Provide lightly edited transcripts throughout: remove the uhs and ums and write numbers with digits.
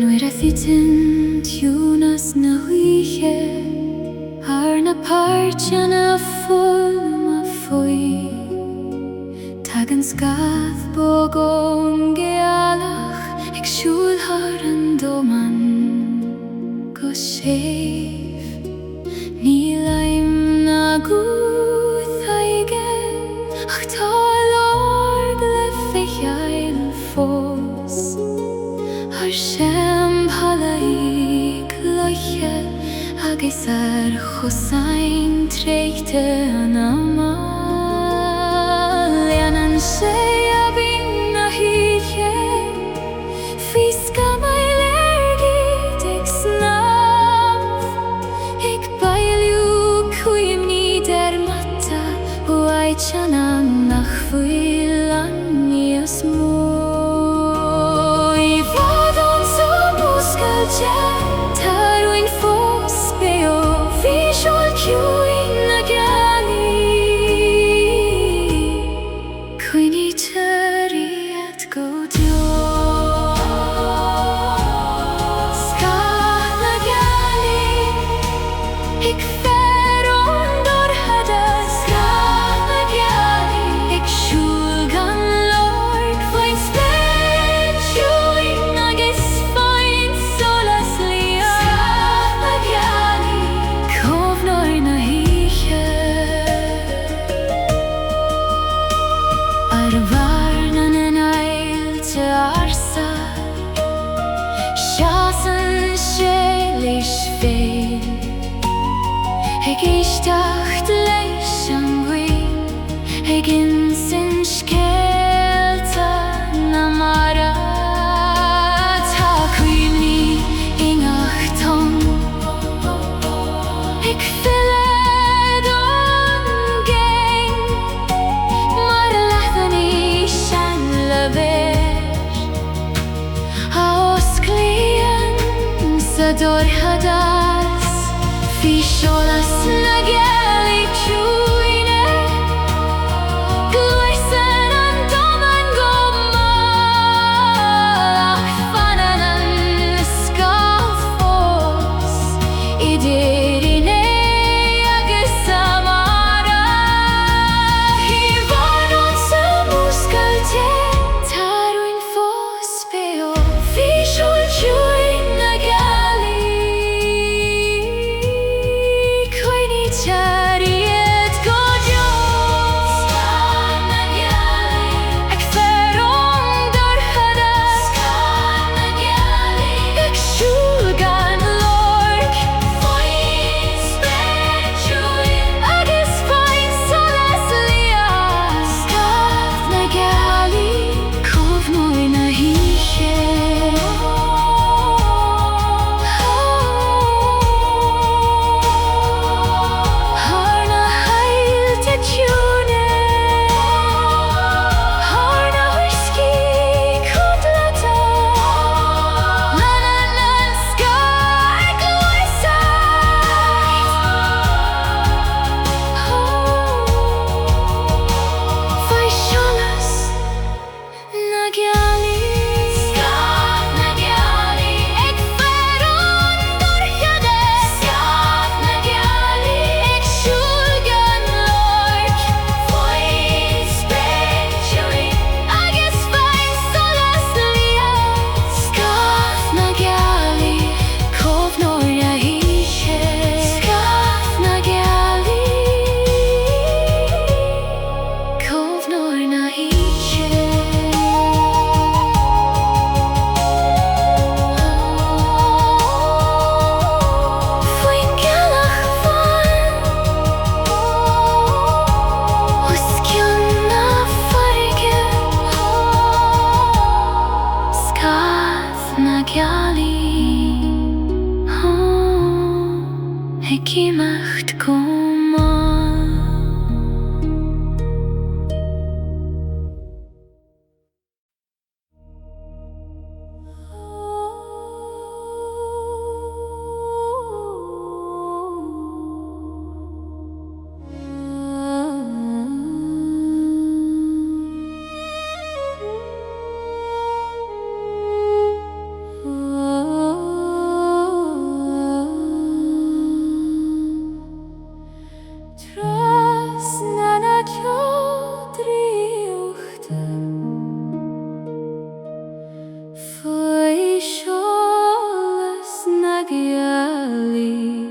Nuair a fitin tiúnas na huiche ar na páirte na fulma Faoi Tag an Scáth bogón Gealach ag siúlthar an dóman go séf Ní laim na Gaoithe aige ach tá lorg le feicheil fós Ar tSamhraidh Clog agus ar chosain tréachta Anam Leanan sé a bhín na híche Físca mail Airgid ag snámh Ag bailiú cuimhní der mata Bhuaid Anam nach bhuail an níos mó I bhfad an sa múscailte Tarúin fós beo Bhí seol ciúin na Gealaí Cuoine tríad go deo Scáth na Gealaí Ag fearún dorthada Scáth na Gealaí Ag siúl gan Lord Faoin spéisiúin agus faoin solas lia Scáth na Gealaí Comhnóir na híche Ar bharna na nAilte arsar Seasan sé leis féin Ag isteach leis an bhuin Ag insin scéalta na mara Tá cuimhní ingachton Ag fillead an géin Mar leathaní sean le béir A os Gleann sa dorthadas Bhí Sholas na Gealaí Ciúine Gleann an doman go mach Fanan an Scáth fós Idir agus tSamhraidh Hí bhain an sa múscailte Tarúin fós beo Bhí seol ciúin na Gealaí Cuoine tríad go deo Scáth na Gealaí Ag fearún dorthada Scáth na Gealaí Ag siúl gan Lord Faoin spéisiúin agus faoin solas lia Scáth na Gealaí Comhnóir na híche Har na hailte Ciúine Har na huiscí cúdlata Lanan an Scáth Gaoithe Faoi Sholas na Gealaí Scáth na Gealaí Ag fearún dorthada Scáth na Gealaí Ag siúl gan Lord Faoin spéisiúin agus faoin solas lia Scáth na Gealaí Comhnóir na híche Scáth na Gealaí Comhnóir na híche Faoin gealach fan Os ciann na farige Scáth na Gealaí Ag imeacht go maith Oh Faoi Sholas na Gealaí.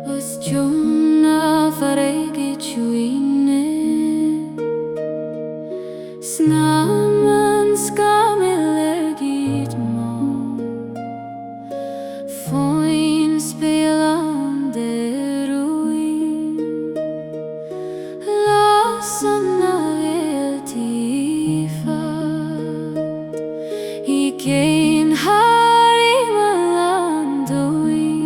Os Ciúine Airgid Ciúine Snaman Scamil Airgid mo Foin spelan de ruin Lasair na Réaltaí fad I Gleann Harry malandoin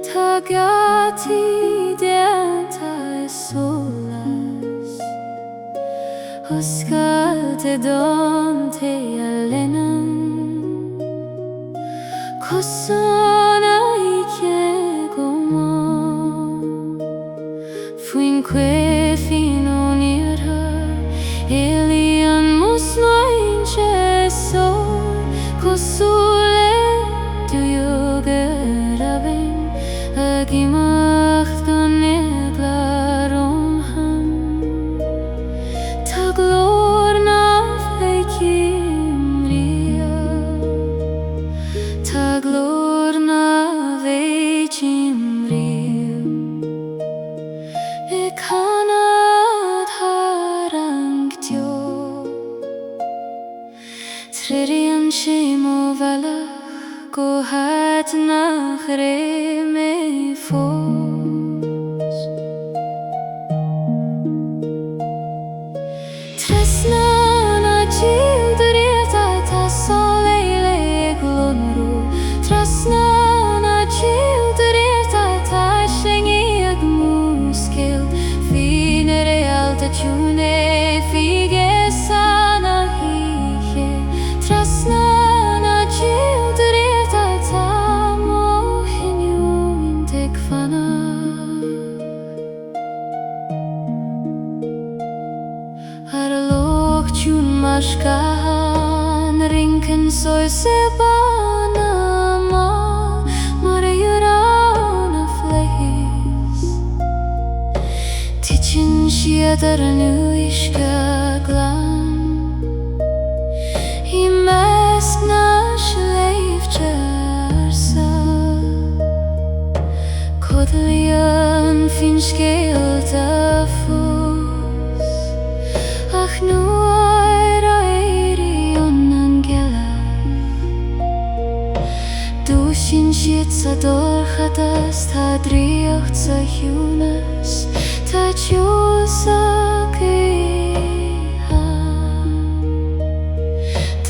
Ta Gaoithe ta Sholas O Scáth don Anam Cosona Fuinneoga Iníon musnain chesor Cosule Draíochta rabin Agimach don eglaron ham Ta glór na feicimria Ta glór na feicimria I canad harangtio Tridian shimo valach Go hat nach me fos Trasna na Ceo Draíochta ta Soleil Trasna na Ceo Draíochta ta Aisling ag muscail Fíne Réalta Ciúine fige sana híche Trasna na Ceo Draíochta ta mo Iníon tSamhraidh Ar loch Ciúine mascahan rinken soy se Bána mar a fleis Tichin siad ar nuisca Gleann I measc na sleifte arsa Coille fin scéalta fós Ach nuair a Iníon an Gealaí Dúsin siad sa dorchadas Ta Draíocht sa Ciúnas Ta tiúil sa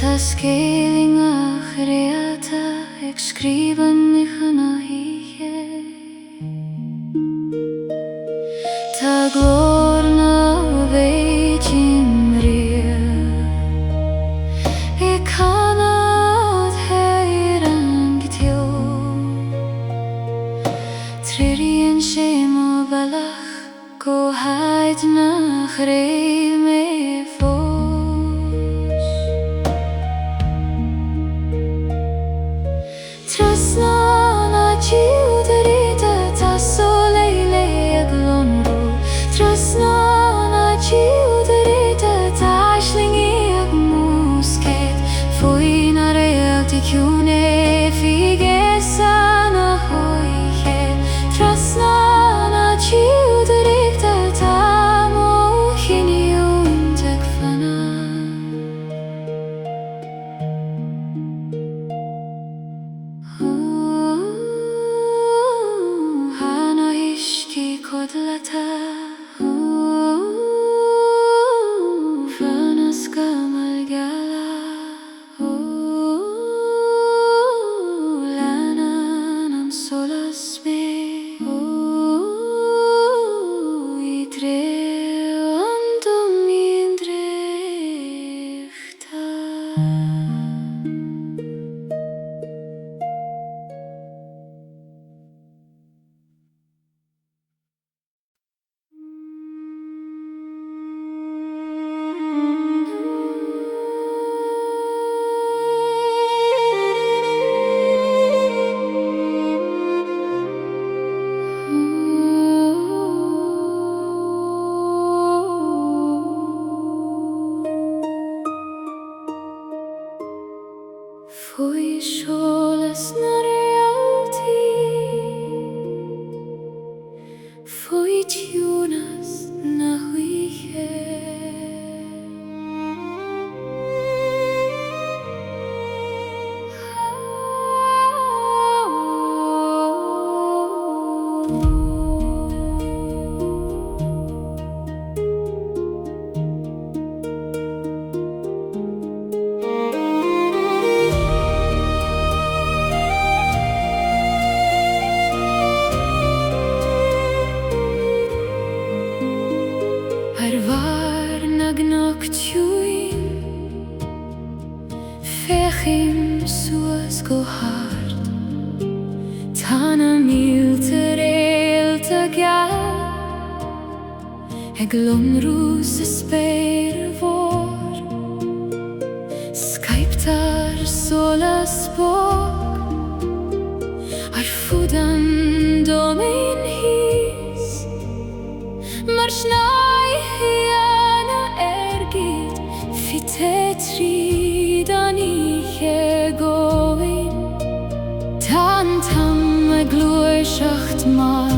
Ta scéaling ach Réalta ag scríban nDathanna híche Ta glór na feicimria I canad harangtio Tridian shimo valach Go hat nach me fos Trasna na Ceo Draíochta ta Soleil Trasna na Ceo Draíochta ta Aisling ag muscail Faoi na Réalta Ciúine fige sana hoiche Trasna na Ceo Draíochta ta mo Iníon tSamhraidh Ooh. Faoi Sholas na Réaltaí, Faoi Ciúnas na Gaoithe. Fechim suas go hard, Anam Réalta Gaoithe, Gleann rús spéir vor, Skyptar Sholas bóg, fudan domain hís, mar hEala Airgid, fi tríd an Goin, tam Glóiseacht mar,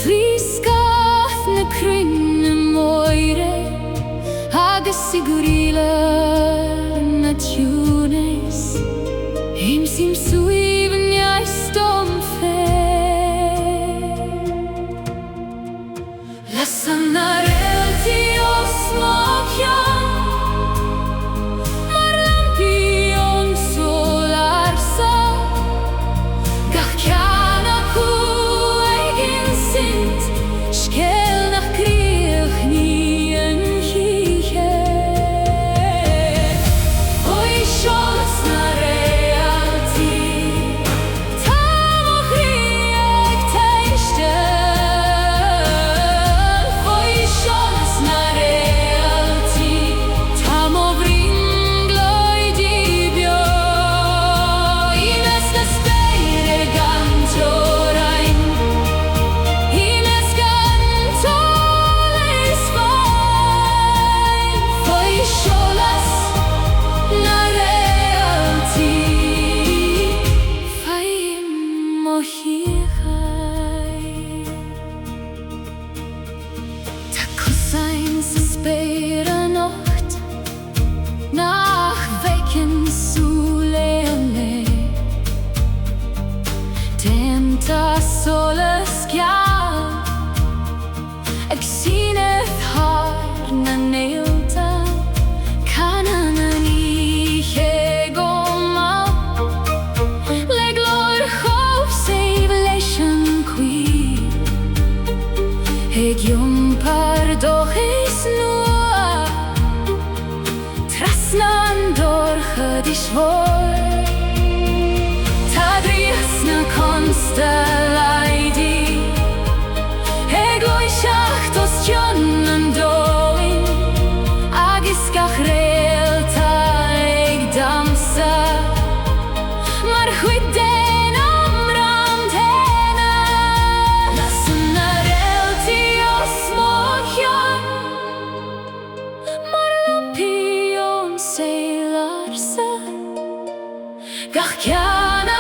Flí Scáth na cruinne moire, agus Ciúine na Ciúine, sim suíban Aistear Lasair na Réaltaí os Machán, Sholas Scáth, ag síneh thar na Réalta, Canan na Níche go má, le glóir chomh save leis an cuí, ag iompar dochas nua, Trasna an dorchad is mhór. Constellaidí, Gaoithe os John an dóin, agus gach Réalta ag damsa, mar chuidén nDathanna. Lasair na Réaltaí os Machán, mar lampión saolarsa, gach ceanna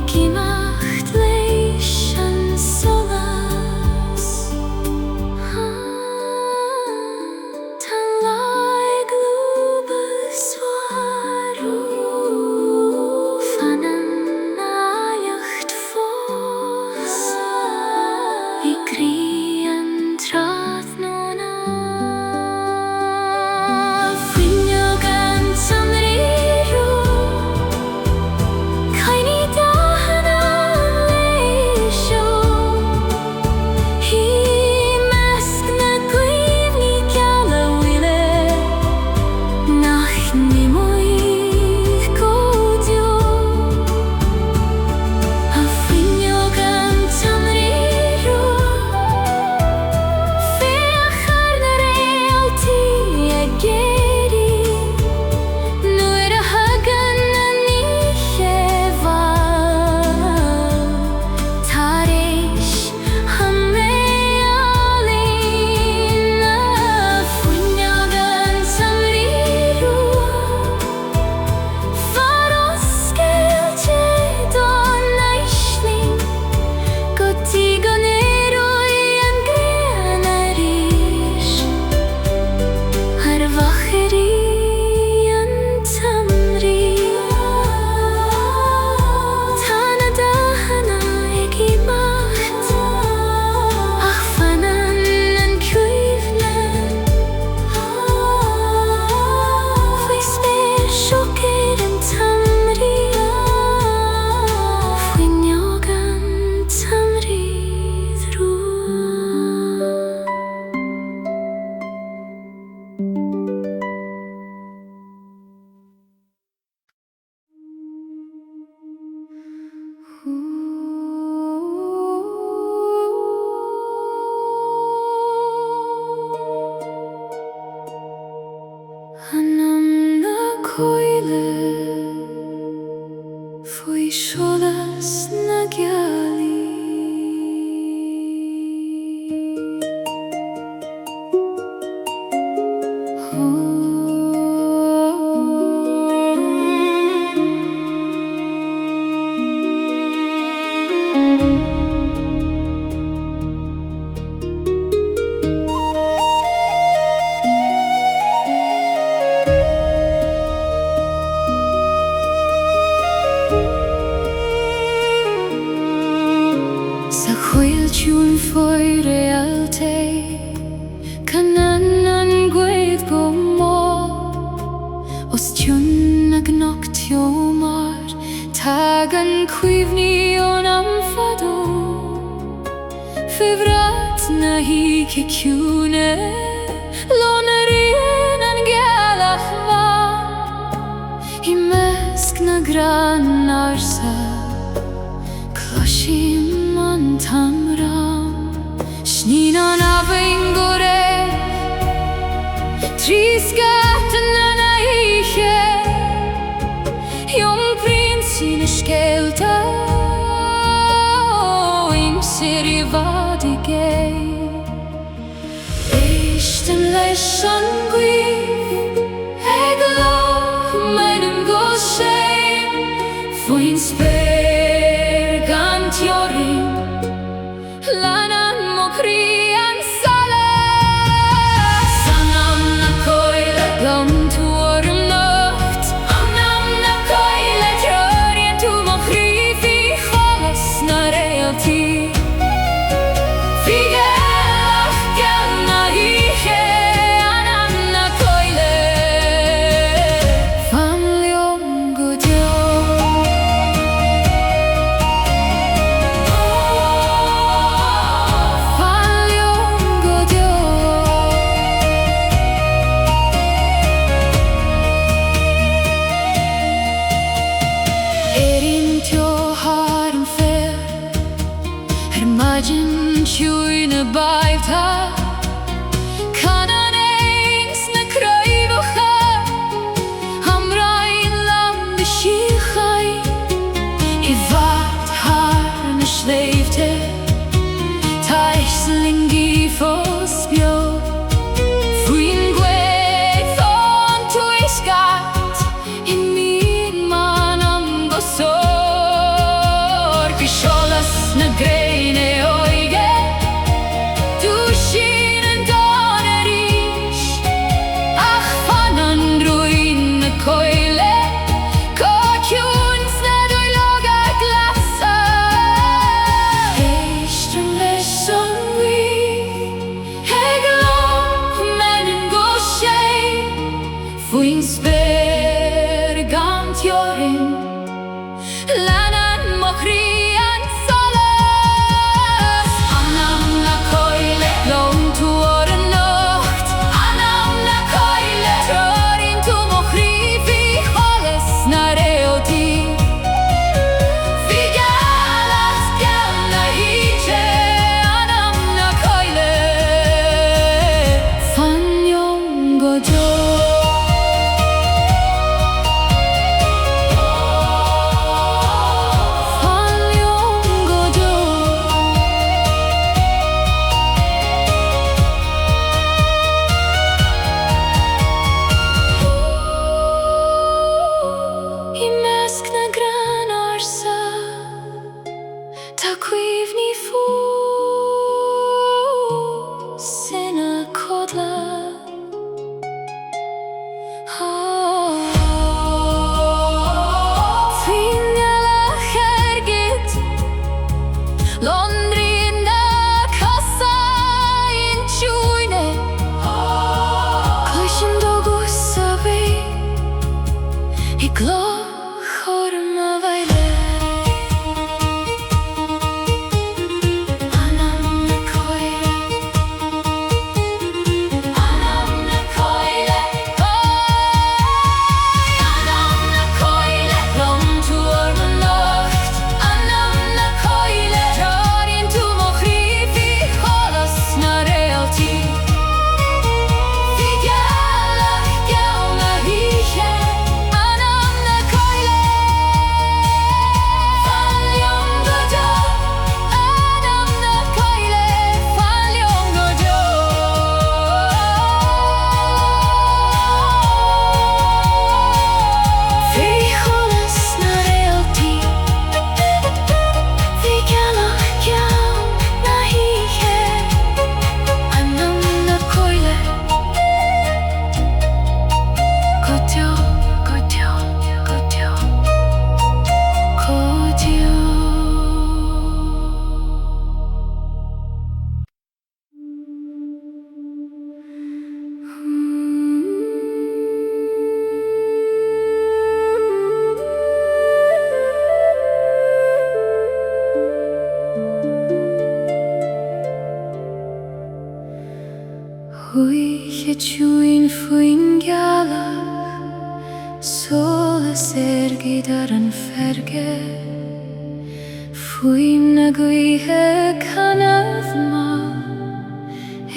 Making macht leis an solas. Tan laig lúbas warú Anam naocht fós I Gleann Trasna Fuinneoga tSamhraidh Coille nDathanna leisio He measc na Gleann Gealaí nach nimoich godio A Fuinneoga tSamhraidh Feachar na Réaltaí a Gairdín Nuair a hagan na níocha Tar éis hEala na Fuinneoga tSamhraidh Faroscailte don nAislingí Go dtí go nDathánna an Gleann arís Ar bhacharí an tSamhraidh Tá nDathanna ag I macht Ach fanan an cuimhne Faoi spéir siocair an tSamhraidh Fuinneoga tSamhraidh Anam na Coille Faoi Sholas na Gealaí Sa chfuil tiún Faoi Réaltaí Canan an gcuid go mó Os tiún na gnocht teomar Tag an cuimhní ón am fadó Fibhreat na híce Ciúine Lona rian an Gealach I measc na gran arsa Cloisim an tamram Snín an abhainn go raibh Trí Scáth na naoiche Iom príomhsaí na scéalta Imsir I bhfad I gcéad Éistim leis an gcuimh Ag lách mainim go séim Faoin spéir gan teorainn Lanan mo crí an salas Anam na Coille Gom tú orm nocht Anam na Coille Teorainn tú mo crí Bhí Sholas na Réaltaí Bhí Gealach gan na híche Anam na Coille Fam liom go deo Ciúine baibhta Canan éins na craibhcha Hamrainn lam de síochaí I bhfad thar na sléibhte tAislingí fós beo Faoin gcuid ón tú I Scáth I mín man am go sór fi Sholas na greine oige Dúshin an dána ríis Ach fan an ruin na Coille Có ciúns na dúiloga Lasair Éistrim leis an rí Heagloch menin go sé Fuin spéir gant jorin Lanan mochrí an solas Anam na Coille Lom tuair an nocht Anam na Coille Trorin tú mochrí Bhí Sholas na Réaltaí Bhí Gealaí Gleann na híte Anam na Coille Fuinneoga go dó I measc na gran arsa Tá cuimhní fús ina codla Fuinneoga Airgid Londrí na casa in Ciúine Coishin dogus a bhí I Clog orma bhaile Anam na Coille Anam na Coille Anam na Coille Lom tuair an nocht Anam na Coille Trorin tú mochrí Bhí Sholas na Réaltaí Bhí Gealaí Gleann na híte Anam na Coille Fuinneoga dó Anam na Coille Fuinneoga dó Bhí Sholas na Réaltaí Bhí Gealaí Gleann na híte Anam na Coille Go dó, go dó, go dó, go dó Huige Ciúine Fuin Gealaí Solas Airgid ar an ferge Fuin na Gaoithe canadhma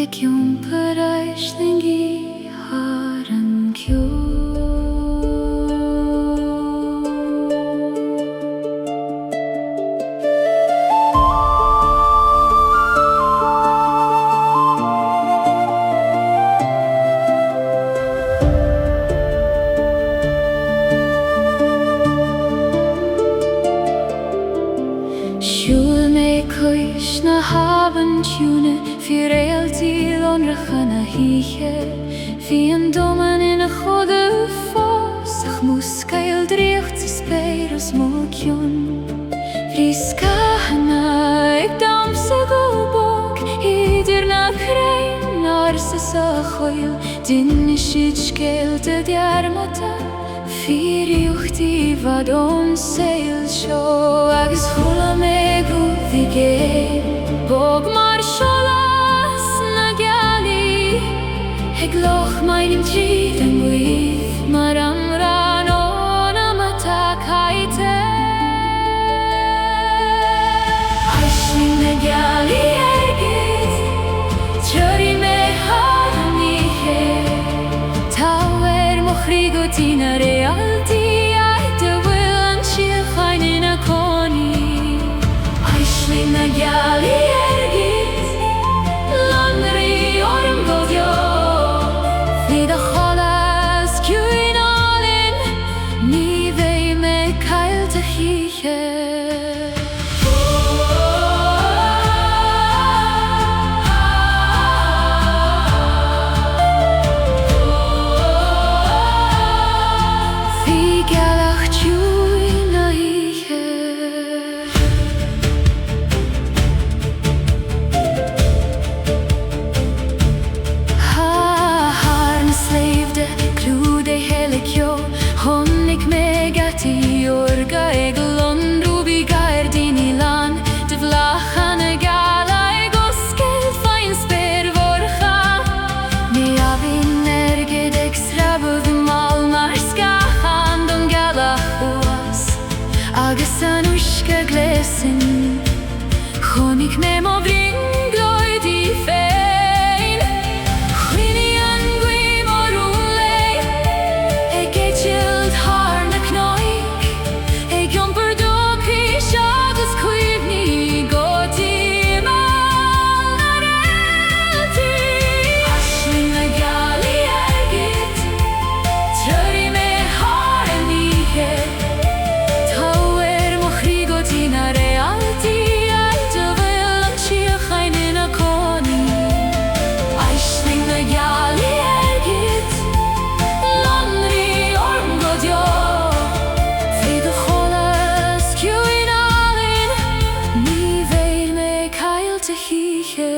Ag iompar Aisling ar an ciúin Siúil mé cois na haban Ciúine Bhí Réaltaí lonracha na híthe Bhí an doman ina choda fós Ach mú Geal Draíochta spéir os mó ciúin Bhí Scáthna ag damsa go bóg Idir na chrainn arsa sa Coille Duine siad scéalta dearmata Fíodóirtaí bhad ón saoil seo Agus chula mé go bhí géad Bóg mar Sholas na Gealaí Ag loch maidin tríd an buíomh Mar an rán ónam atá Gaoithe Aisling na Gealaí Airgid Trorin mé hanaíche Tá mochrí go dtí na Réaltaí Aite bhfuil an síochain ina coní Aisling na Gealaí Airgid Lonraí orm go bheo Bhí de Sholas Ciúine Gleann. Chonig me mo bring gloid I féin. Fuinneoga gui mor ulei. Geichild har na Cnoig. Giomper do pish agus cuimhní Gaoithe mal na Réaltaí. Aisling na Gealaí Airgid. Truirí me har nithe. Táir mo chrí Gaoithe na Réaltaí. Aite bhfuil an tíochain ina cónaí. Aisling na Gealaí Airgid. Lonraí orm go deo. Fíodóir Sholas Ciúine ní bhéil me Ailte híche.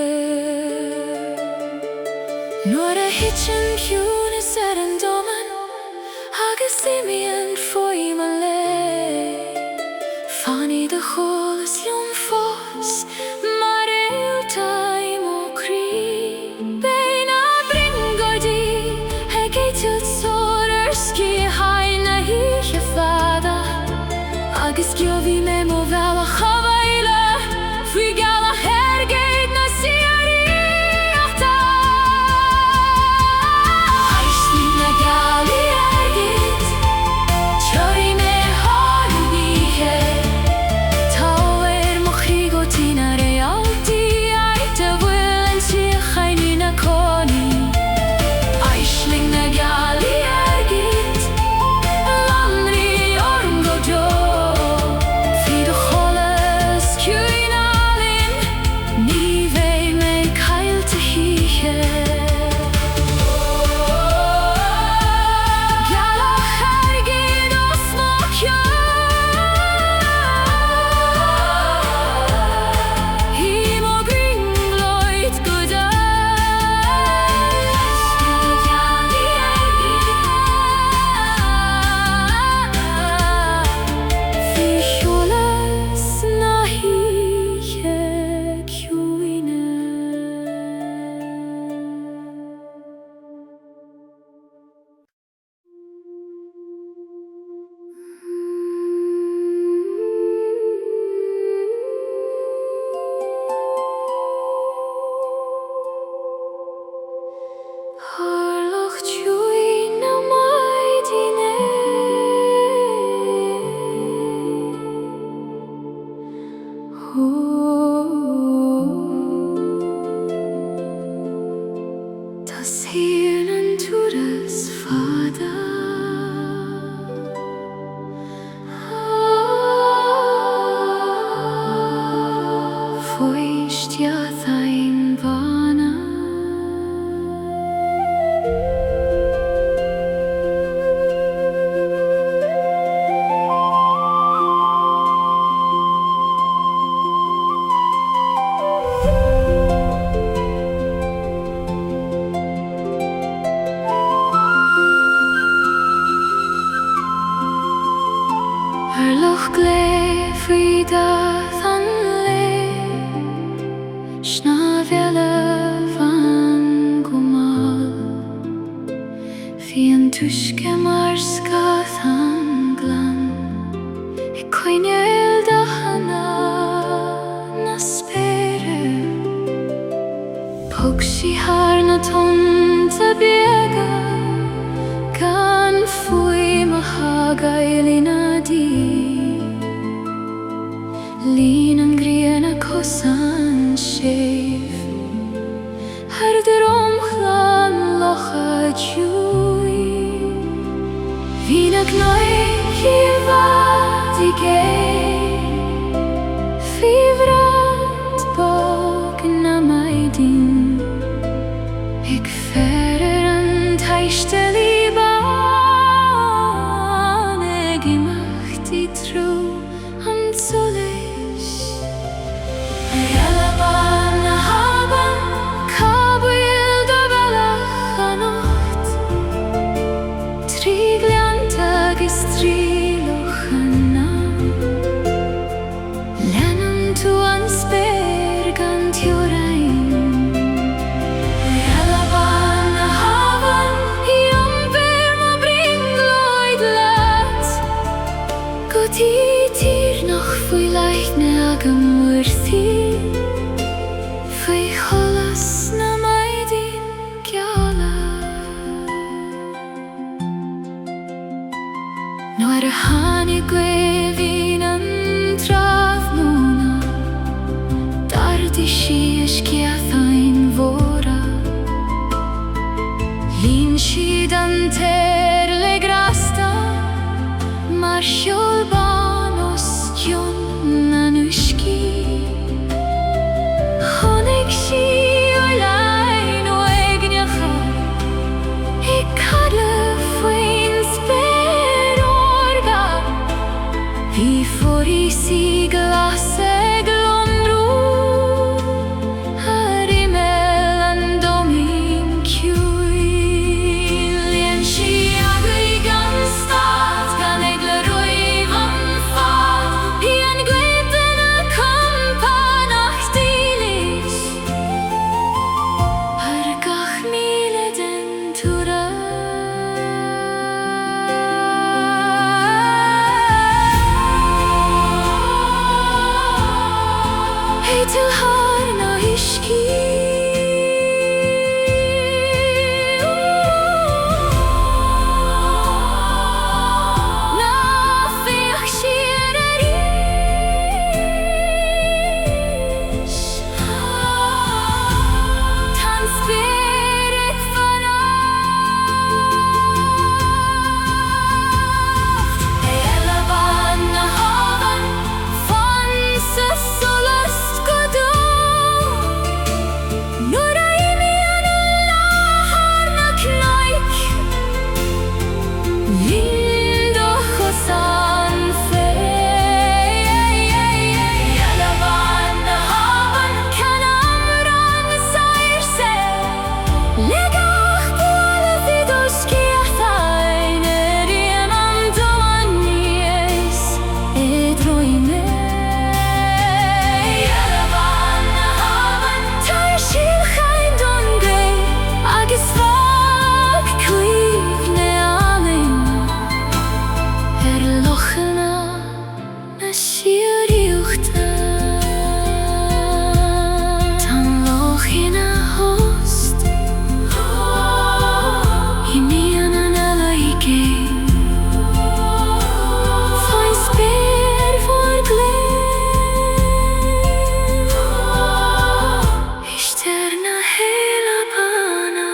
Nuair a hitsin Ciúine an doman, agus Iníon Faoi ma lei. Fanny de Sholas liom fós, mar Réaltaí mo crí. Béna bring Gaoithe, geichild sóir scí hain na híche fada. Agus giobhí me mo bhealach h'eala, faoi gealach Airgid na Síoraíochta. Aisling na Gealaí Airgid. Truirí me har nithe. Táir mo chrí Gaoithe na Réaltaí. Aite bhfuil an tíochain ina cónaí. Aisling na Gealaí Airgid. Lonraí orm go deo. Fíodóir Sholas Ciúine ní bhéil me Ailte híche. Gealach Airgid os mo Hí mo bring gloid go dai. Gealaí Airgid. Bhí Sholas na híche Ciúine. Harlach Ciúine maidine. Tas hir an túras fada. Faoi stiatha'in Bána. Loch glé faoi nDathanna. Sna bheala van go mal. Bhí an tuisce mar Scáth an Gleann. Coille nDathanna na spéire. Pog sí har na tonta beaga. Gan faoi ma hagaili na dí. Lín an Gleann a cosan séf. Hardir omchlan locha dúi. Bhí na Cnoig I bhfad I gé. Fíomhrat bog na maidin. Ag ferir an Aistear I Bána. Ag imeachtaí trú an solis. hEala Bána haban. Cabhail do bhealach an ocht. Trí Gleann agus trí loch Anam. sí Scáth ein mhóra. Lín siad an téir le grasta, mar seol Bána Ciúine na nuiscí. Chonaic sí ar lein ó éigneacha, I cadla faoin Fíodóir. Bhí forí sí Lasair glonrú, ar hEala an domín Ciúine. Líon sí agaibh gan Scáth, gan ag le roimh an fad. Bhí an Gleann campa nach dílis, ar gach míle den túra. Til harna iscí. Na féach siar a ríis, tan spirit fannacht. hEala Bána havan, fan sa Sholas godó. Nuair a Iníon an láthair na Clog, líon do chus an féin. hEala Bána havan, Anam Lasair sé. Le gach bualadh Fíodóir Scáth ein riam an domhaníos Draíochta. hEala Bána havan, tar síolchain don gré, agus fag cuimh nAislingí. Lochanna na Síoraíochta. Tan lochina host, Iníon an hEala Faoin spéir for Gleann. Aistear na hEala Bána.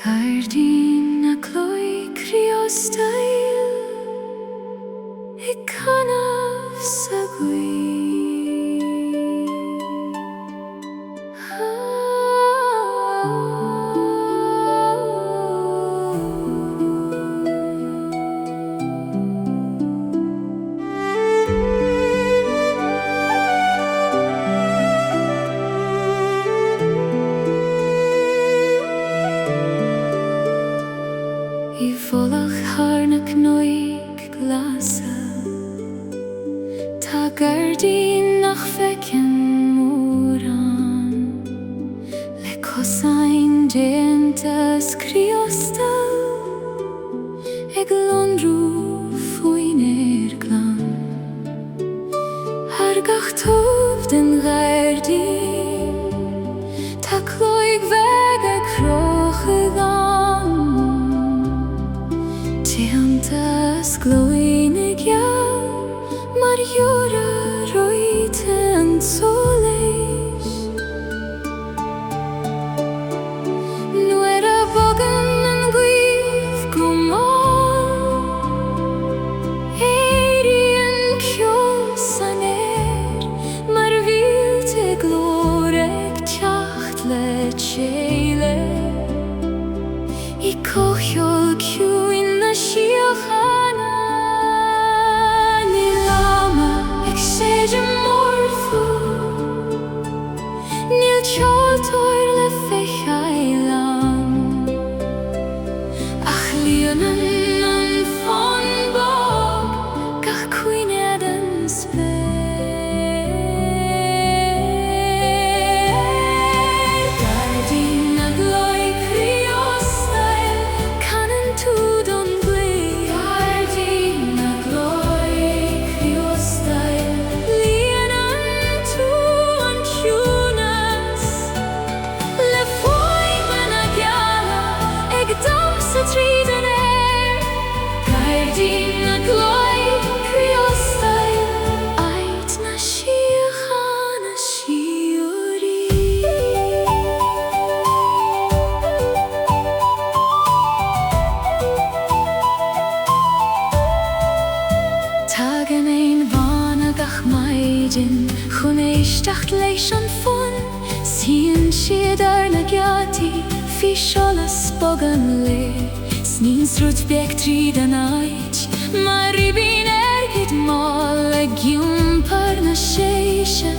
Gairdín na Clog Criostail, I canamh sa I bholach harna cnoig glasa, tá Gairdín nach feiceann móran. Le cosáin déantas Criostail, ag lonrú faoin Gleann. Ar gach tómh den Gairdín, tá Clog bheith ag crochadh Déantas Gleann geall, mar jóra roithe an soléis. Nuair a bogan an gcuimh go máil, éiríonn ceol san air, mar bhíolte glór. Tagan ein Bána gach maidin chun éisteacht leis an fun Síonn siad na Gaoithe fi Sholas bogan le Snín srut beag tríd an áid mar ribín Airgid má le giúmpar na séise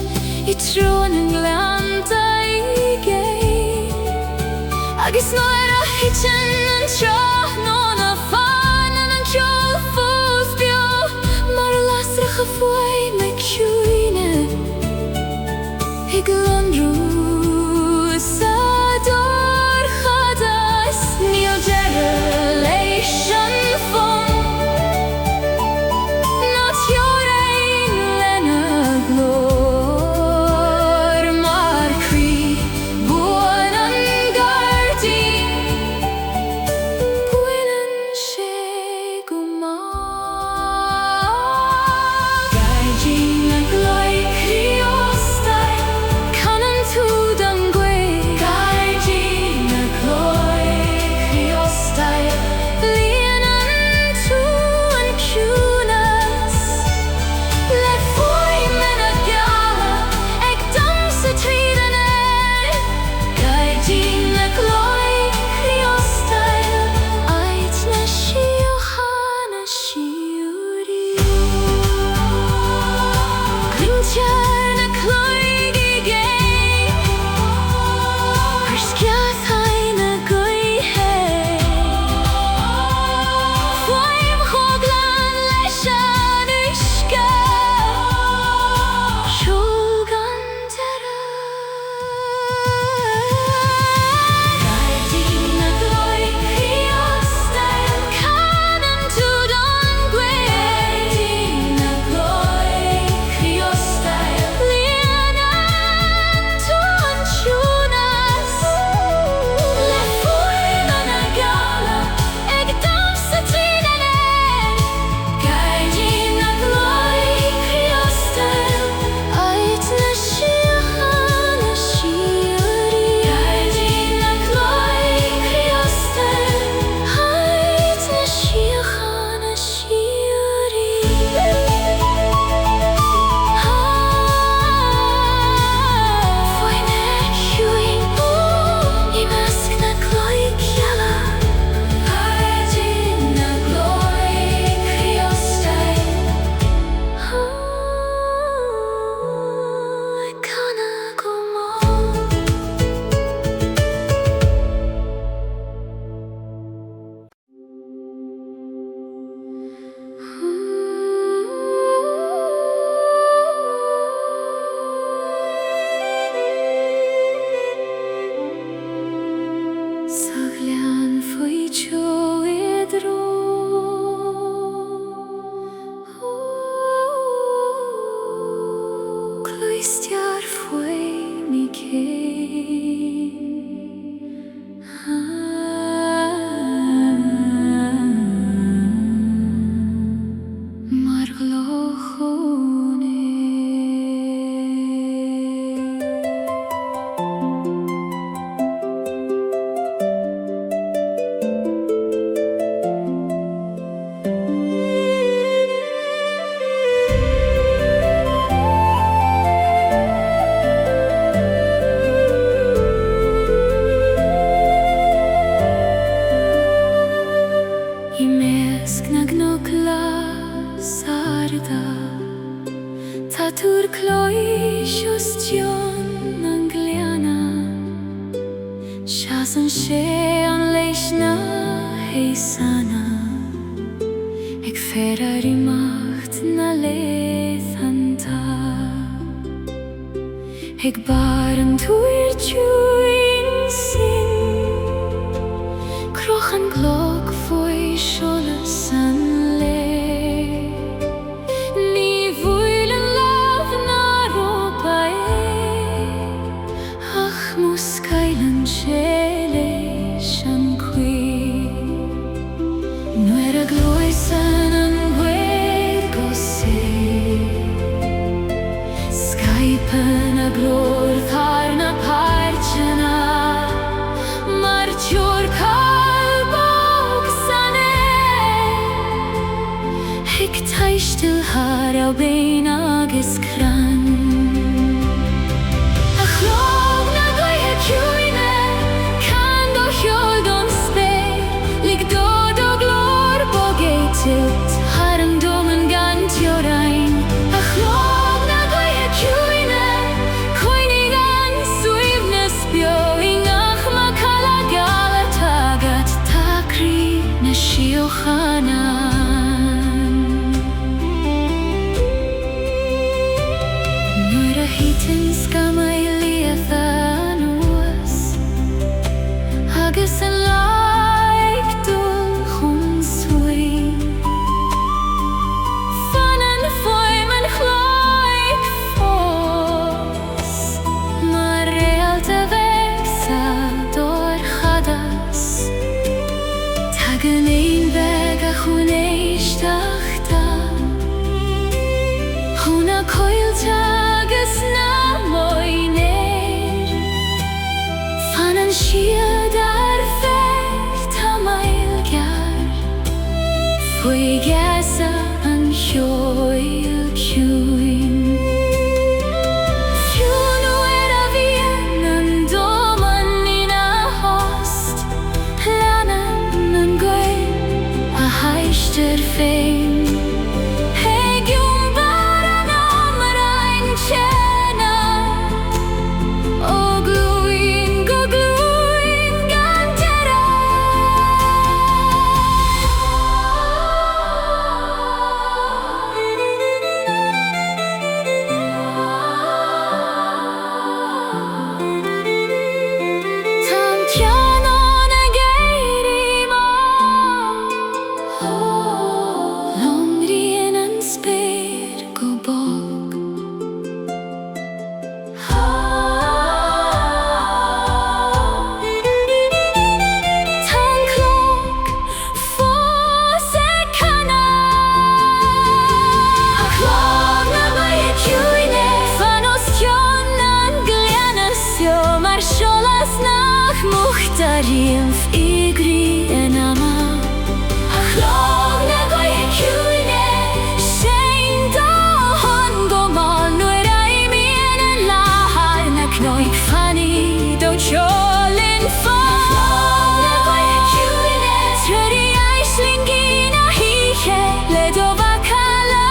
I trón an Gleann daige Agus nóir a hitin an Trasna na fáin an ceol fós bio mar Lasair a Faoi me Ciúine I Gleann Relaxation fun Not your ain lena glor Mar crí buan an Gairdín Builan sé go mar Gairdín na Clog Criostail Canan tú dan gwe Gairdín na Clog Criostail Leann tú an Ciúnas Le Faoi me na hEala ag damsa tríd an Gairdín na Clog Criostail Ait na Síoraíochta Glíntear na Clog I ggéin Ar Scáth na Gaoithe Faoim cho Gleann leis an uisce Siúl gan Gairdín na Clog Criostail Canan tú don gwe Gairdín na Clog Criostail Leann tú an Ciúnas Le Faoi me na hEala ag damsa tríd an Gairdín na Clog Criostail Ait na Síoraíochta Gairdín na Clog Criostail Ait na Síoraíochta Faoi me Ciúine I measc na Clog hEala Gairdín na Clog Criostail Canna go mór Sa Gleann faoi teo idró Clúistear faoi mi céin Mar glóchónne I measc na gnóg Lasair Tá túr Clog Tion an Gleanna Seasan sé an leis na héasanna Ag ferar imacht na nDathanna Ag bar an túir túin sin Croch an Clog faoi Sholas an le Ní bhuaileann lámh na rópa Ach muscaileann sé leis an cuí Nuair a glóiseann an gcuid go sé Skypean a glór thar na páirteanna Harau bein agus cran A chlog na Gaoithe Ciúine Can do heol don spéir Lig dod o glór bogéitit Haram domen gan Síoraíochta A chlog na Gaoithe Ciúine Coinnig an suimnes bioing Ach ma cala gala tagat Takri na Síochana Agus an laig dul chun suin Fan an Faoi man chloig fós Mar Réalta vegsa dor chadas Tag an ein veg a chun éisteachta Chun a Coille agus na moinéir Fan an siad Faoi gasa an hioil ciúin Fuinneoga a bhíonn an doman ina host Leannan an Gaoithe a Aistear féin Hegiún bar an amrain tena Ó glúin go glúin gan dera Sholas nach muchtaríomh igri Anam A Clog na Gaoithe Ciúine Sein dohan go mal nuair a imíonn an láthair na cnoig fanny do teolinn fáil A Clog na Gaoithe Ciúine Truirí Aislingí na híche le do bhacala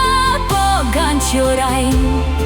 bog an Síoraíochta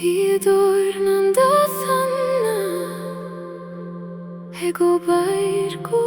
Fíodóir nDathanna go bair go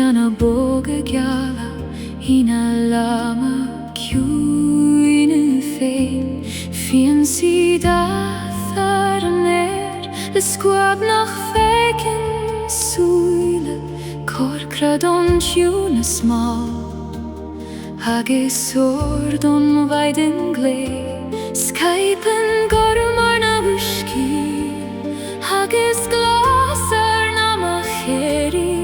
nDathanna boga Geala hína lama Ciúine féin Fian siad athar an le squab nach fecin súile corcra don tiúna smá agus soir don bhaidin glé Skypen gormar na bhuiscí agus Lasair na machéirí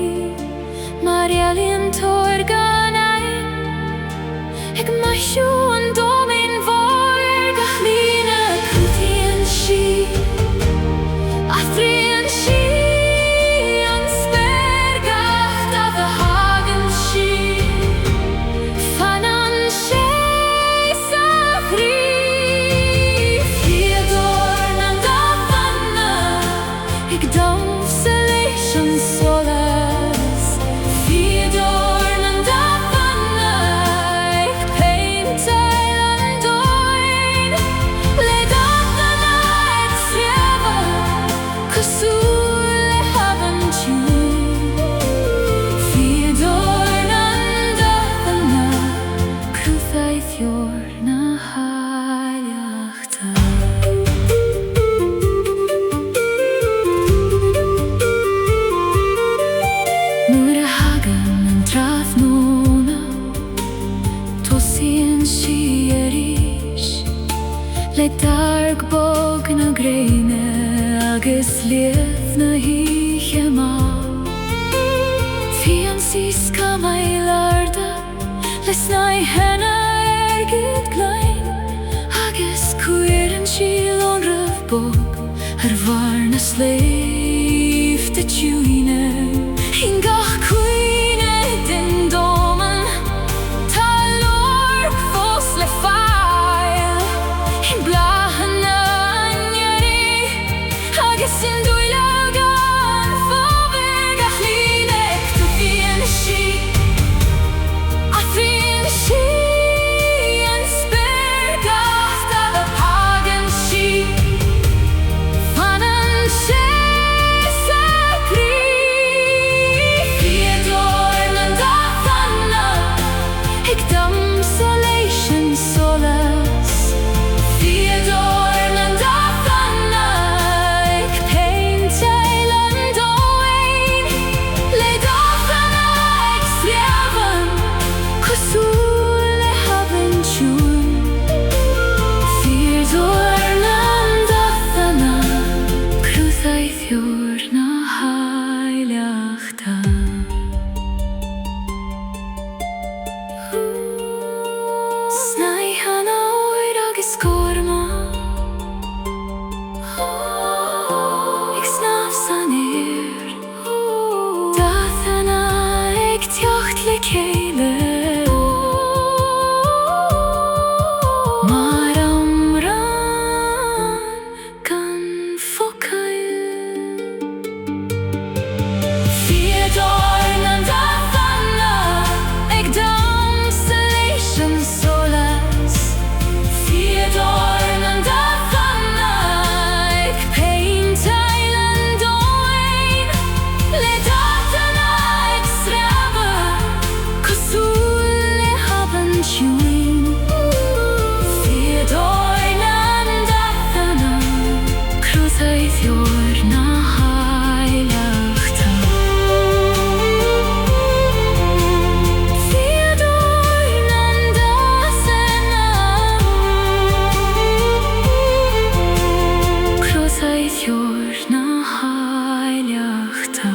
Réaltaí le darg bog na gréine agus lief na híche má. Fian sísca mai larda les nDathanna Airgid Gleann agus cuireann síl ón rah bog bhar na sléif de Ciúine. In gach cuine den domen tá lorg fós le fáil in blahan na anjari agus in dúilegan fóbir gach línek tu fian sí a fian sí an spyr gach da the pagan sí fanan sé Fíodóir nDathanna ag Celation Sholas. Fíodóir nDathanna ag Paintail an dóin le Dathanna ag sreaban cosúil le haban Ciúine. Fíodóir nDathanna Criostail na Réalta. nDathanna oer agus corma ag snaf san air. Dathanna ag teocht le céile mar amran gan focail. Fíodóir nDathanna ag Celation Sholas. Fíodóir nDathanna ag Paintail an dóin le Dathanna ag sreaban cosúil le haban Ciúine. Fíodóir nDathanna Criostail na Réalta. Fíodóir nDathanna Criostail na Réalta.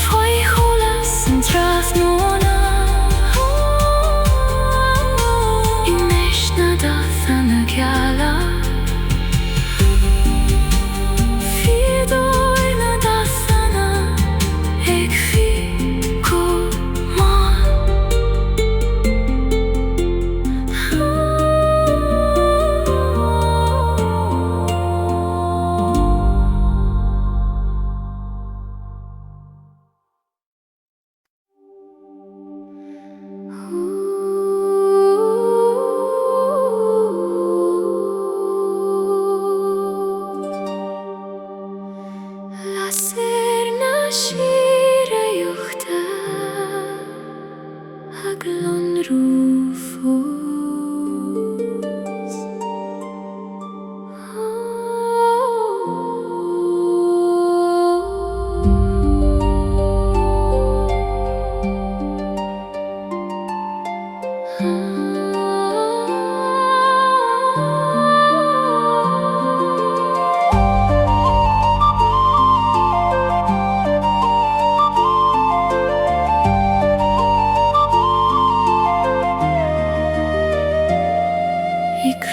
Faoi Sholas an Trasna Inis nDathanna Gealaí. Fíodóir nDathanna ag Lasair na Síoraíochta a Gleann rúfos.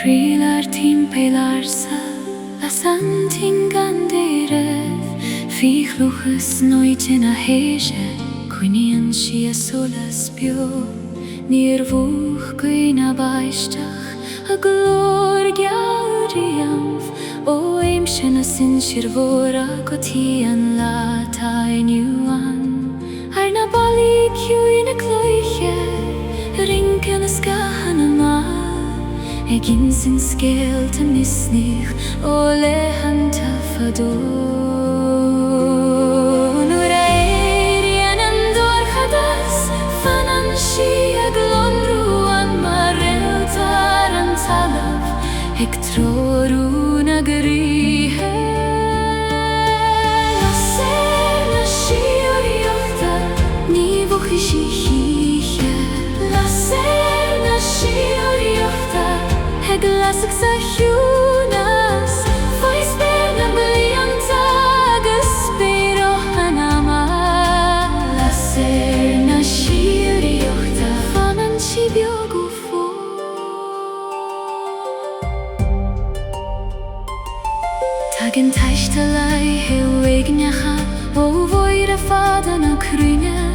Crealar timpelar sa lasan tinganderef Fich luchas nooit in a heisje Iníon si a solas bio Níor bhuach cuine baisteach a glór Gaoithe ó éim sin a sin sirmhóra go tí an láta Iníon ar na bailí Ciúine Cloige rincan na Scáth má ag sin scéalta nisnich ó lehananta Fíodóir nuair a éiríonn an dúrchadas fanan si a glonrú an mar Réalta an talamh ag trórú na Gaoithe Lasair na Síoraíochta ní bhuachaí si híche Lasair ó bhuaire fada na Ciúine,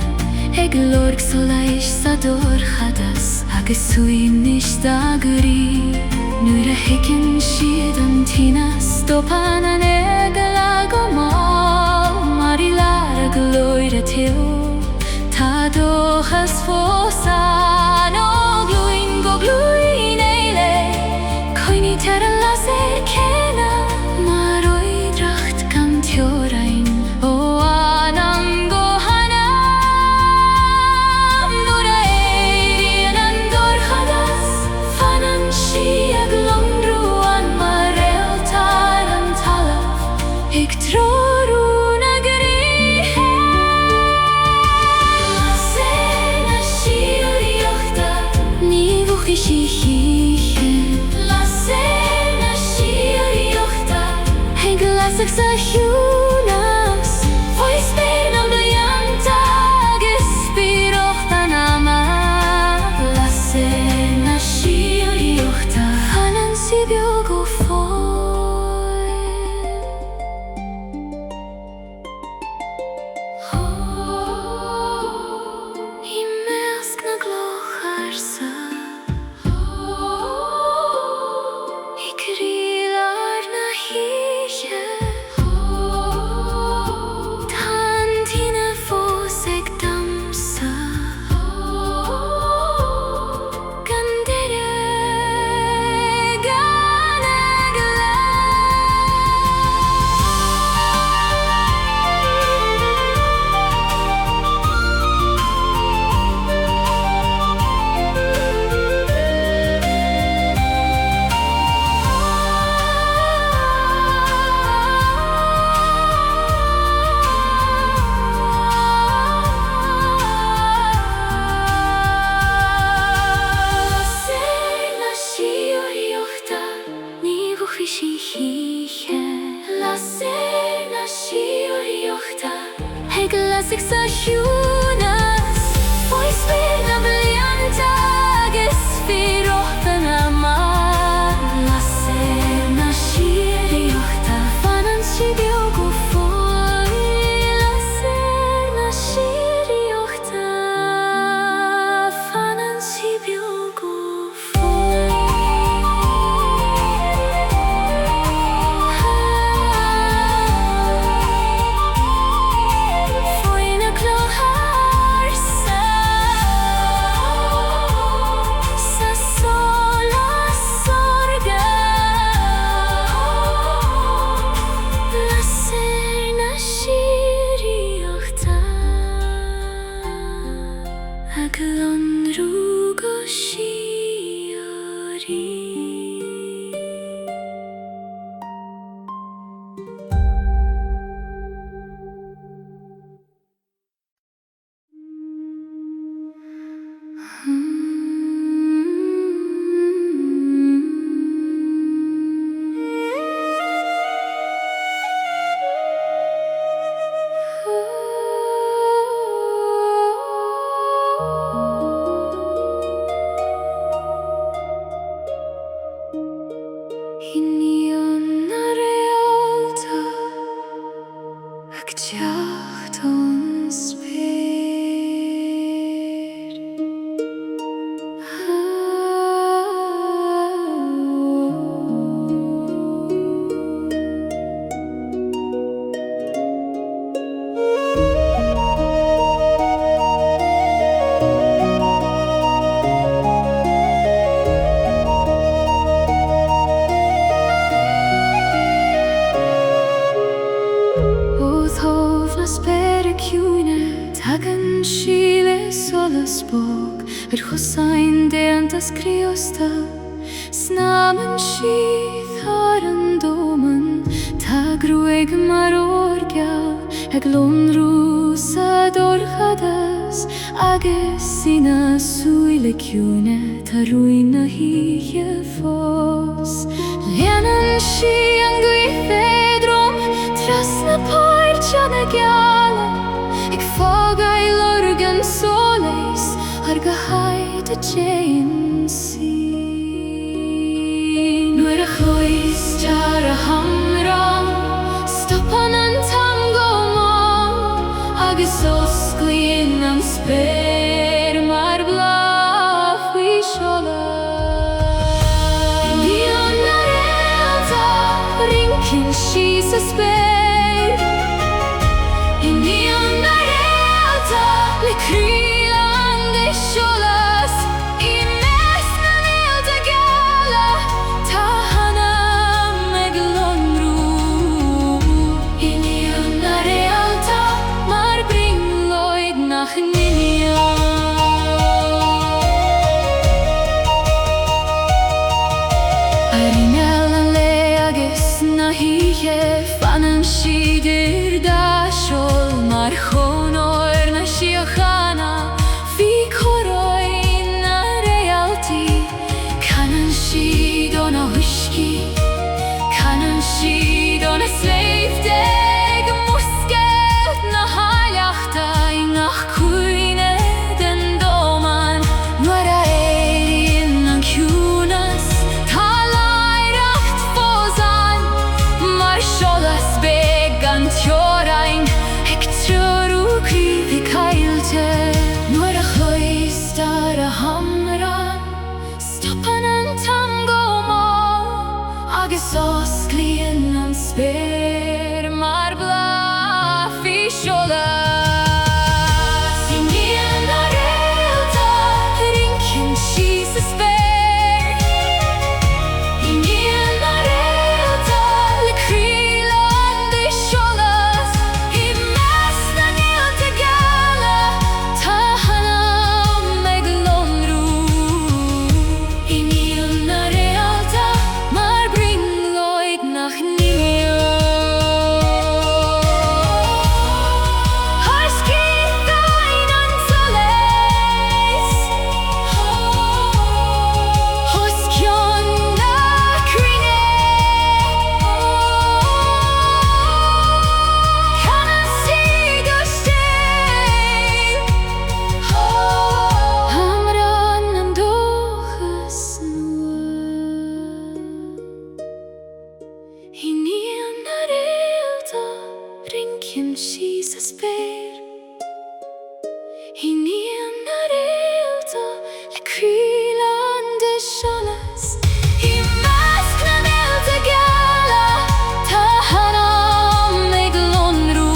gCloig soláis sa Draíochtas, agus Suaimhneas da gurí. Nuair a thuiceann siad an tína, stopan an hEala go máil, mar I lear a glóir a tiú, tá dóchas fósa nó Gleann go Gleann éile, coinní tar a Lasair céna, mar oidracht gan teorainn, ó Anam go Anam, nuair a éiríonn an dorchadas, fanan si a glonrú an mar Réalta an talamh, ag trórú na gcríthe. Lasair na Síoraíochta, ní bhuachaí sí híche. Lasair na Síoraíochta, ag lasach sa hiúnas, Faoi spéir na blianta agus spíoracht an ama. Lasair na Síoraíochta, fanan si beag ó Faoi. I measc na glócharsa, I crílar na híche, tá tína fós ag damsa, gan deire gan Lasair na Síoraíochta, ní bhuachaí sí híche. Lasair na Síoraíochta, ag lasach sa hiúnas, Faoi spéir na blianta agus spíoracht an ama. Lasair na Síoraíochta, fanan si beag ó Faoi. Lasair na Síoraíochta, fanan si beag ó Faoi na clócharsa, sa solas sorga. Lasair na Síoraíochta, ag lonrú go Síoraí. Iníon na Réalta, ag teacht ón spéir. Ciúine, tagann sí le solas bóg, ar chosáin déantas Criostail, snaman sí thar an dóman, tá gruaig mar orgeal, ag lonrú sa Draíochtas, agus sína súile Ciúine, tá ruain na híche fós. Leanann sí an Gaoithe drom, Trasna páirte na Gealaí, ag fágail organ solas, ar go haid a déan sí. Nuair a chóistear a hamrán, stopan an tam go máil, agus os Gleann an spéir mar bla faoi Sholas. Iníon na Réalta rincinn sí sa spéir. Iníon na Réalta le Gleann Sholas. I mes na nAilte hEala tá Anam ag lonrú. Iníon na Réalta mar bringloid nach Iníon. Arinel an le agus na híthe fanan siidir da Siol mar chónóir na Síochana. Bhí chóráin na Réaltaí canan siad ó na huiscí, canan siad ó na sléibhde go muscailt na haileachta I ngach Ciúine den dóman. Nuair a éiríonn an ciúnas tá láireacht fósan mar Sholas beag an teorainn ag triorú críomh caiilte. Nuair a Aistear a hamran stoppan an tam go má agus os Gleann an spéir mar bla faoi Sholas. Iníon na Réalta rincinn sí sa spéir. Iníon na Réalta le Gleann Sholas. I mes na nAilte hEala tá Anam ag lonrú. Iníon na Réalta mar bringloid nach Iníon. Har scríotáin an soléis. Os ceann na cruinne. Canan siad ó stéil. Amran an dóchas nua. Iníon na Réalta rincinn sí sa spéir. Iníon na Réalta le Gleann Sholas. I mes na nAilte hEala tá Anam ag lonrú.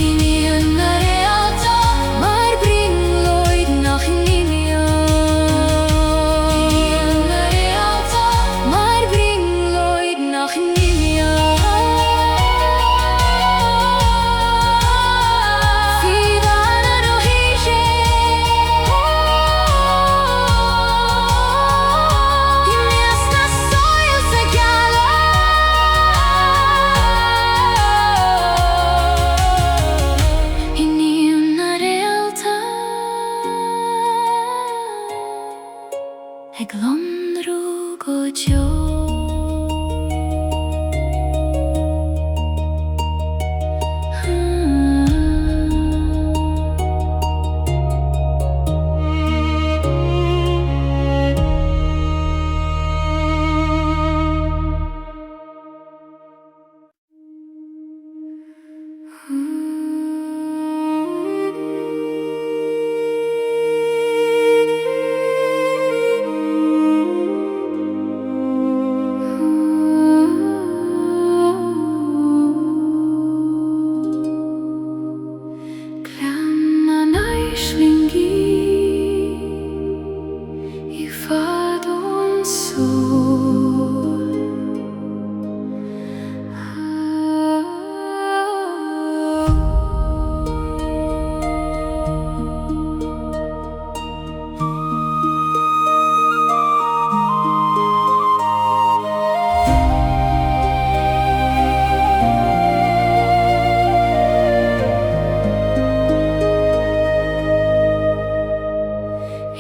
Iníon na Réalta mar bringloid nach Iníon. Iníon na Réalta mar bringloid nach Iníon. Bhíodóir nó híise. I mes na soilsa hEala. Iníon na Réalta ag lonrú go deo. Gleann an nAislingí I fadón súl.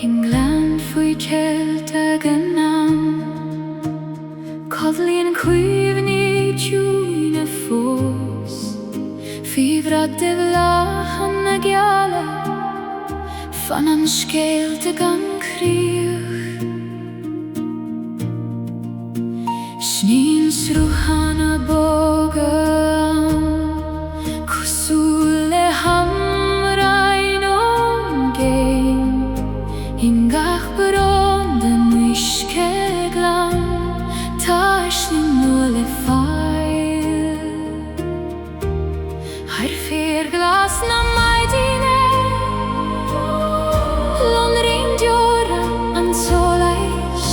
In Gleann faoi Réalta Anam Coille cuimhní Ciúine fós. Fíomhrad de bhlachan na hEala fan an scéalta gan críoch. Snín srúchanna bóga cosúil glas na maidine Lon rindiora an solais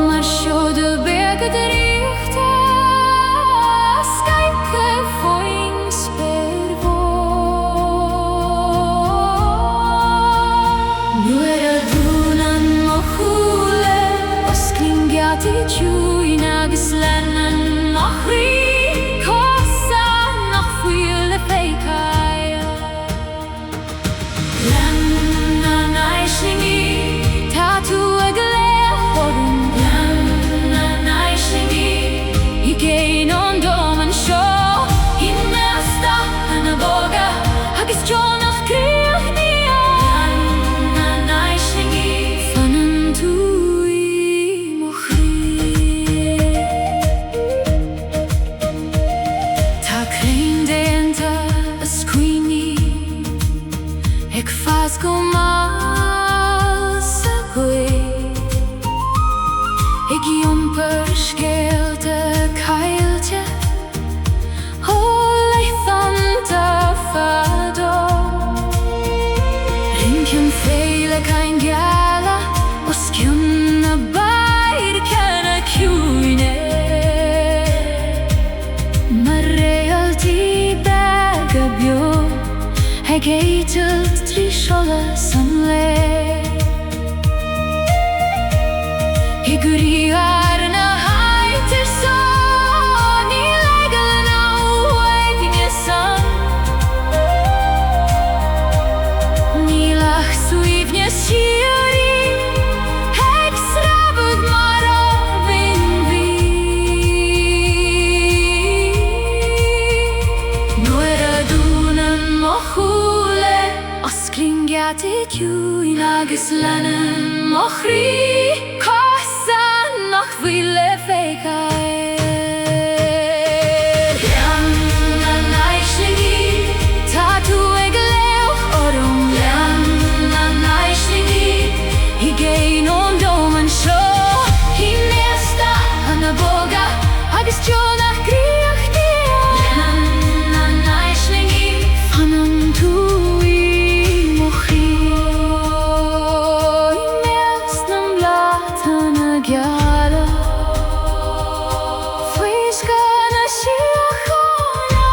Mar siode bega Draíochta Skype foin spervo Nuera dunan mochule Os klingiati Ciúine agus Gleann machri Cosa nach fuile feikaia Gleann nAislingí Tatu gleann Gleann nAislingí I géinon doman seo I nDathanna boga agus Jonach Críochta Gleann nAislingí Fanan tú I mochri Tá crain déanta a scuoine Ag fas go más a gcuig Ag iompar scéalta Cailte Ó leithanta fadó Rincin féile cain gheala Os ciúna bair cena Ciúine Mar Réaltaí bega bio Ag éitilt trí Sholas an le I gurí ar na Aistear son Ní legal na uhaidine san Ní lach suivne Síoraí Ag srabag mar arbin bhí Nuera dunan mochule Os klingiati Ciúine agus Gleann mochri Cosa nach fuile feikaia Gleann nAislingí Tatu gleann orm Gleann nAislingí I géinon doman seo I nDathanna boga agus Jonach Críochta Gleann nAislingí Fanan tú I mochri I nDathanna gheala Fuisca na Síoraíochta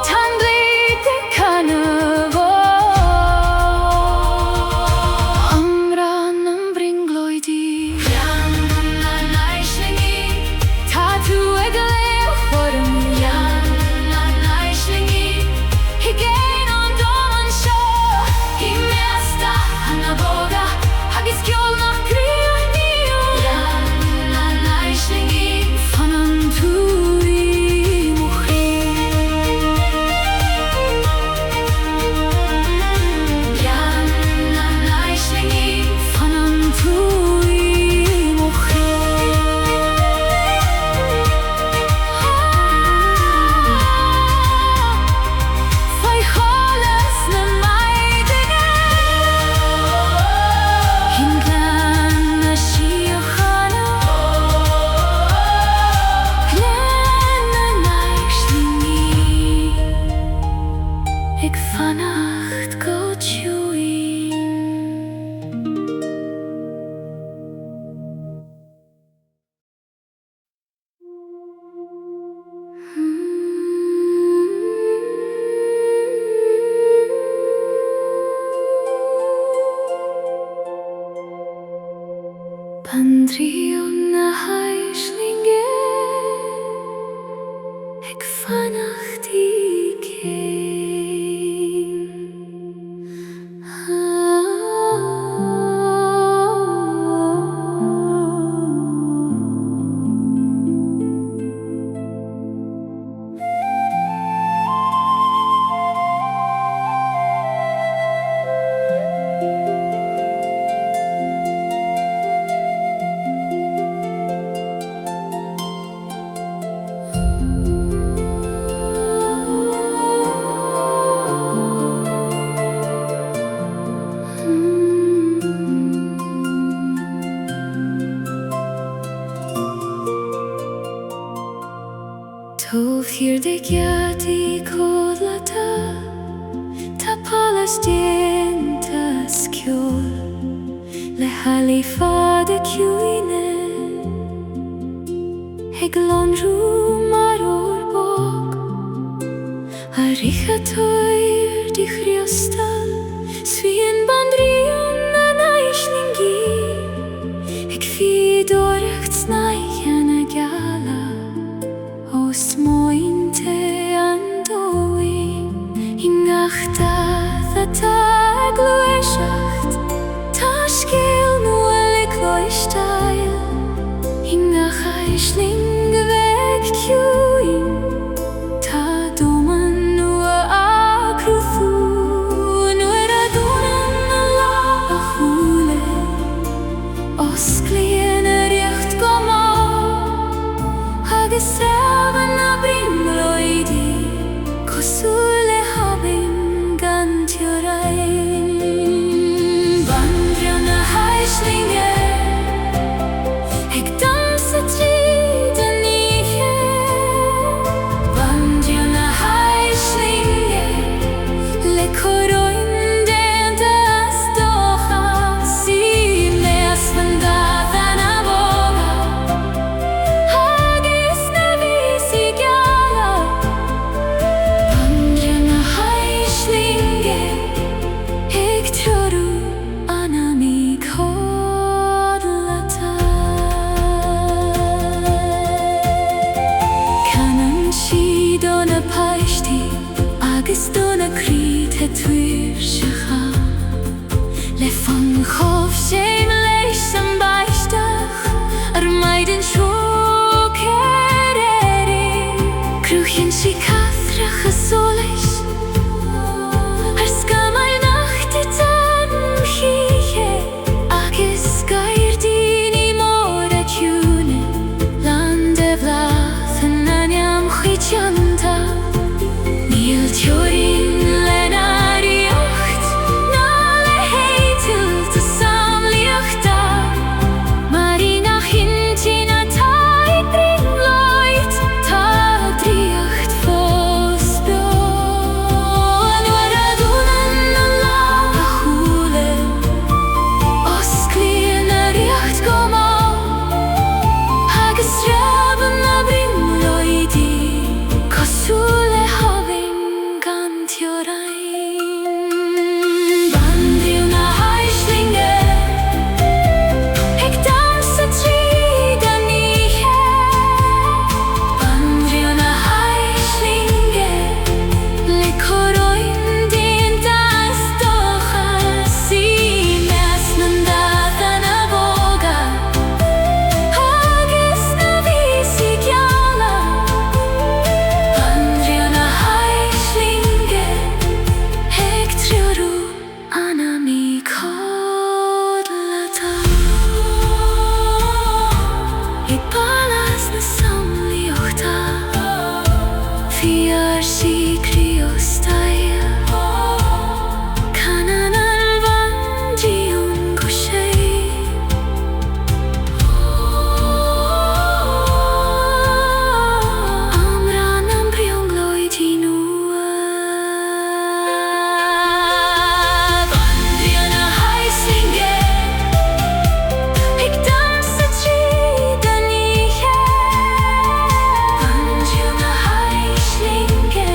Tan blíte canavó Amran an bringloidí Gleann nAislingí Tatu gleann orm Gleann nAislingí I géinon doman seo I nDathanna boga agus Jonach Críochta Gleann nAislingí Fanan tú I mochri Gleann nAislingí Fanan tú I mochri Faoi Sholas na maidine Hin Gleann na Síoraíochta Gleann nAislingí Ag fannacht go Ciúine Pandrío na hAislingí Ag fannacht I céin Gaoithe codlata Ta Palestine Sciúil Le Halí fada Ciúine Gleann mar o'r bog A Réaltaí di Criostail Svíon bandríon nAislingí Fíodóir tNaislingí hEala Os mointe an dóin Ingachta ta Gaoithe Ta scéal nua Criostail Ingach Aisling veg Ciúine Ta doman nua acrúthú Nuair a dúnan na lá a chúile Os Gleann riocht go má Agus raibh na brimróidí Cosúil habin gan Ciúraíochta Bandra na Aislinge Ag damsa tríd a níthe Bandra na Aislinge Le córóin déanta as dócha Sí meas nDathanna bóga Agus na vísi hEala Bandra na Aislinge Ag trúrú Anam codlata Canan siad ó na páistí Agus do na críthe tuairsecha Le fan chomh séim leis an baisteach Ar maidin seo céirí Cruúchann sí cathrach a sólis Ar scamáil nachta tSamhraidh Agus Gairdín I mór a Ciúine Land a bhlathanna neam chuidteanta Níl teoirín le nAiríocht Ná le héitiúil tSamhraidh Mar I nach intín atá I brimlóid Tá Draíocht fós beag Nuair a dúnan na lá a chúile Os Gleann riocht go má Agus raibh na brimlóidí Cosúil habin gan Ciúraíochta Bandra na Aislinge Ag damsa tríd a níthe Bandra na Aislinge Le córóin déanta as dócha Sí meas nDathanna bóga Agus na vísi hEala Bandra na Aislinge Ag trúrú Anam codlata Ag balas na tSamhraidh Fiar sí Criostail Canan an bhandíon go sé Amran an briongloidí nua Bandra na Aislinge Ag damsa tríd a níthe Bandra na Aislinge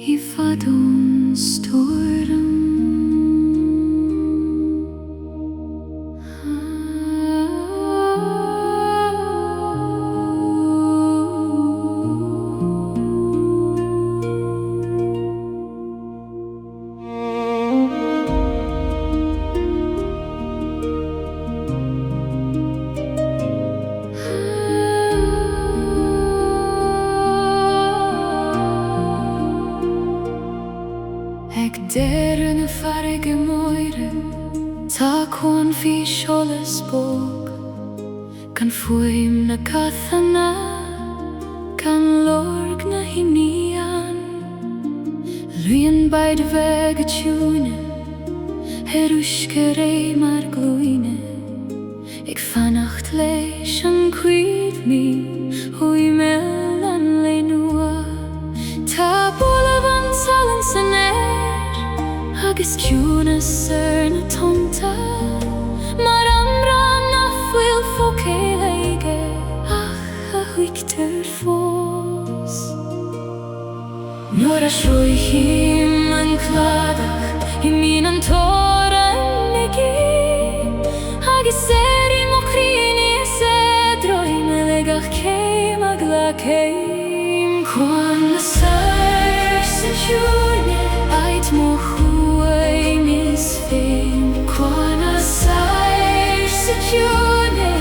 I fadón storm. Deir na farige moire, tá con fi Sholas bog, kan fuim na nDathanna, kan lorg na Iníon, luien by de weg a Ciúine, uisce mar Gleann. Ik fannacht leis an cuid mi, hui mel an le nua, tá bola van salan san agus Ciúine na tonta, mar amra na fuil focéige, ach a huictar fós. Nuair a sroithim an cladach, mín an tóran nigi, agus mo chríní droim legach céim ag le céim. Chuan Lasair sa Ciúine, ait mo Lasair sa Ciúine,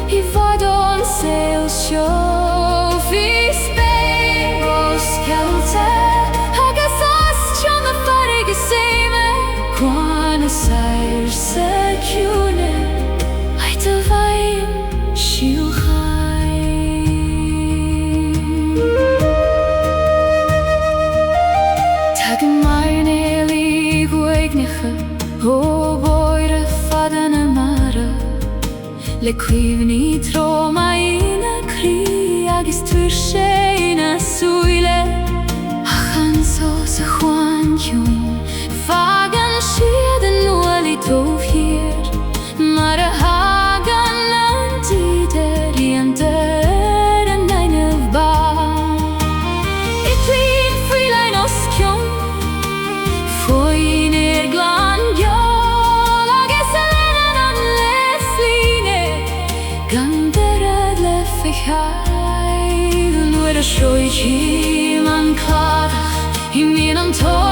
I fadón sail seo fi Spain os Réalta, agus as John na farige séime. Lasair sa Ciúine, ait a bhaim síoraíochta. Tag mar nAislingí ghaignecha, ó bóire fadan a mara, le cuimhní tro maína crí agus tuair sé na súile, ach an sós a chuan ciún, fagan siad an nuailí dómhír, mar a hagan an tíidir í an deir an nainmh bá. I clín friúlainn os ciún, Faoi Gleann agus an nAislingí, gan deire le fichaid. Nuair a sroithim an cladach, mín an tóir